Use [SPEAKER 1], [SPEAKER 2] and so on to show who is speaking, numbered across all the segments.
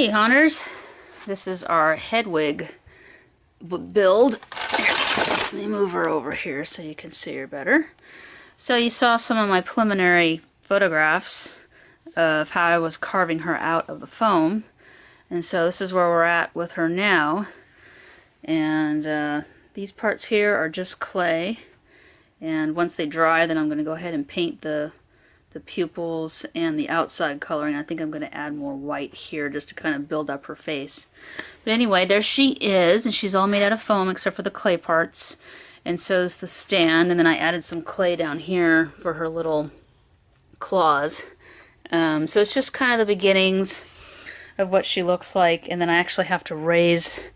[SPEAKER 1] Hey Hunters, this is our Hedwig build. Here, let me move her over here so you can see her better. So you saw some of my preliminary photographs of how I was carving her out of the foam. And so this is where we're at with her now. And these parts here are just clay. And once they dry, then I'm going to go ahead and paint the pupils and the outside coloring. I think I'm going to add more white here just to kind of build up her face. But anyway, there she is, and she's all made out of foam except for the clay parts. And so is the stand, and then I added some clay down here for her little claws. So it's just kind of the beginnings of what she looks like, and then I actually have to raise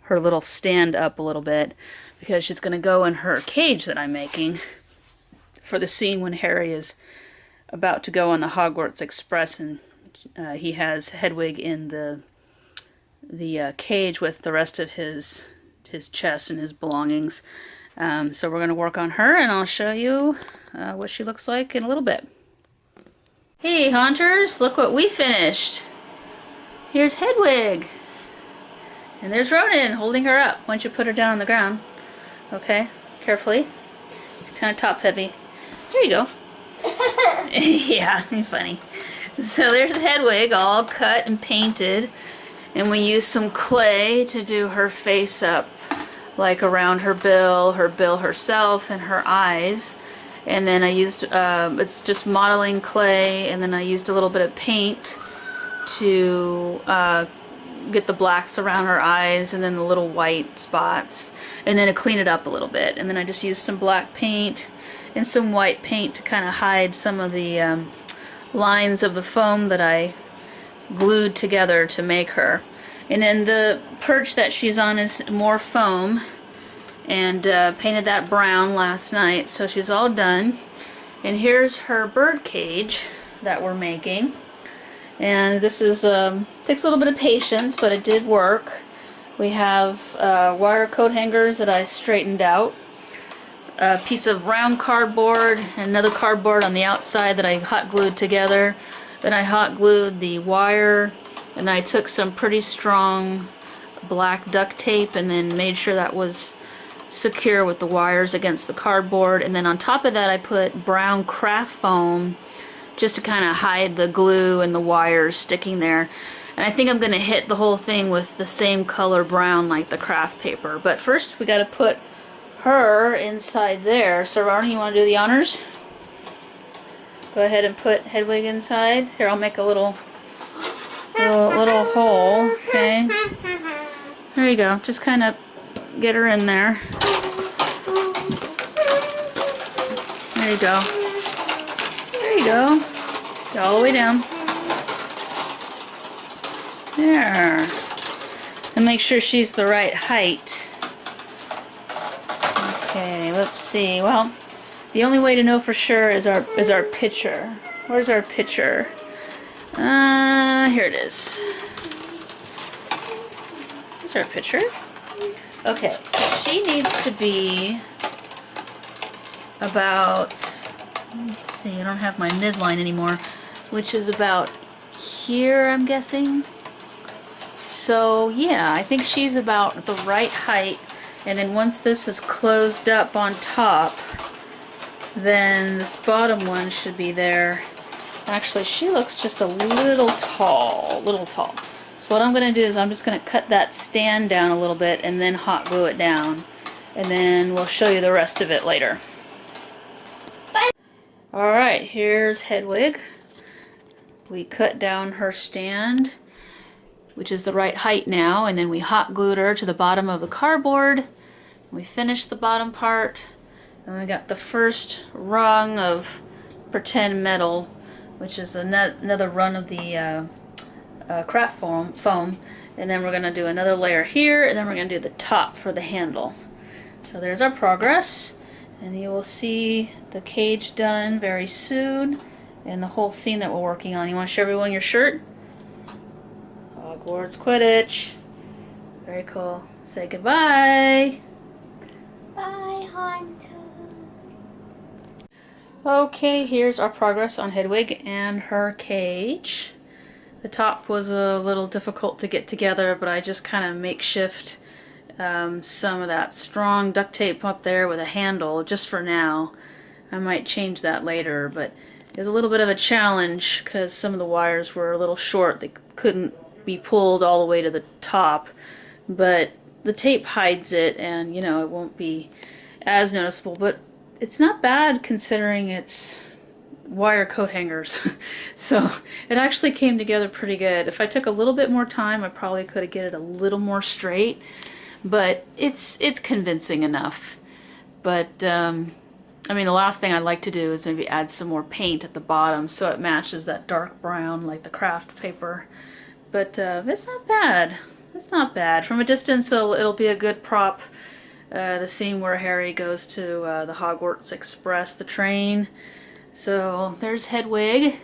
[SPEAKER 1] her little stand up a little bit because she's going to go in her cage that I'm making for the scene when Harry is about to go on the Hogwarts Express, and he has Hedwig in the cage with the rest of his chest and his belongings. So we're going to work on her, and I'll show you what she looks like in a little bit. Hey Hunters, look what we finished. Here's Hedwig, and there's Ronan holding her up. Why don't you put her down on the ground? Okay, carefully. Kind of top heavy. There you go. Yeah, funny. So there's Hedwig all cut and painted, and we used some clay to do her face up, like around her bill herself, and her eyes. And then I used, it's just modeling clay, and then I used a little bit of paint to get the blacks around her eyes and then the little white spots, and then to clean it up a little bit. And then I just used some black paint and some white paint to kind of hide some of the lines of the foam that I glued together to make her. And then the perch that she's on is more foam, and painted that brown last night, so she's all done. And here's her bird cage that we're making. And this is takes a little bit of patience, but it did work. We have wire coat hangers that I straightened out, a piece of round cardboard, and another cardboard on the outside that I hot glued together. Then I hot glued the wire, and I took some pretty strong black duct tape and then made sure that was secure with the wires against the cardboard. And then on top of that I put brown craft foam just to kind of hide the glue and the wires sticking there. And I think I'm going to hit the whole thing with the same color brown like the craft paper. But first we got to put her inside there. So Ronnie, you want to do the honors? Go ahead and put Hedwig inside. Here, I'll make a little hole. Okay. There you go. Just kind of get her in there. There you go. There you go. Go all the way down. There. And make sure she's the right height. Okay, let's see. Well, the only way to know for sure is our picture. Where's our picture? Here it is. Here's our picture. Okay, so she needs to be about, let's see, I don't have my midline anymore, which is about here, I'm guessing. So yeah, I think she's about the right height. And then once this is closed up on top, then this bottom one should be there. Actually, she looks just a little tall, So what I'm going to do is I'm just going to cut that stand down a little bit and then hot glue it down. And then we'll show you the rest of it later. Bye. Alright, here's Hedwig. We cut down her stand, which is the right height now, and then we hot glued her to the bottom of the cardboard. We finished the bottom part, and we got the first rung of pretend metal, which is another run of the craft foam, and then we're going to do another layer here, and then we're going to do the top for the handle. So there's our progress, and you will see the cage done very soon, and the whole scene that we're working on. You want to show everyone your shirt? Hogwarts Quidditch. Very cool. Say goodbye.
[SPEAKER 2] Bye, Hunters.
[SPEAKER 1] Okay, here's our progress on Hedwig and her cage. The top was a little difficult to get together, but I just kind of makeshift some of that strong duct tape up there with a handle just for now. I might change that later, but it was a little bit of a challenge because some of the wires were a little short. They couldn't be pulled all the way to the top, but the tape hides it, and you know, it won't be as noticeable, but it's not bad considering it's wire coat hangers. So it actually came together pretty good. If I took a little bit more time, I probably could have get it a little more straight, but it's convincing enough. But I mean, the last thing I'd like to do is maybe add some more paint at the bottom so it matches that dark brown like the craft paper. But it's not bad. It's not bad. From a distance, it'll be a good prop. The scene where Harry goes to the Hogwarts Express, the train. So there's Hedwig,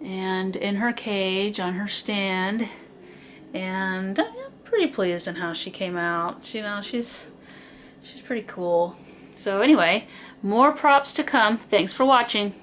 [SPEAKER 1] and in her cage, on her stand, and I'm pretty pleased in how she came out. You know, she's pretty cool. So anyway, more props to come. Thanks for watching.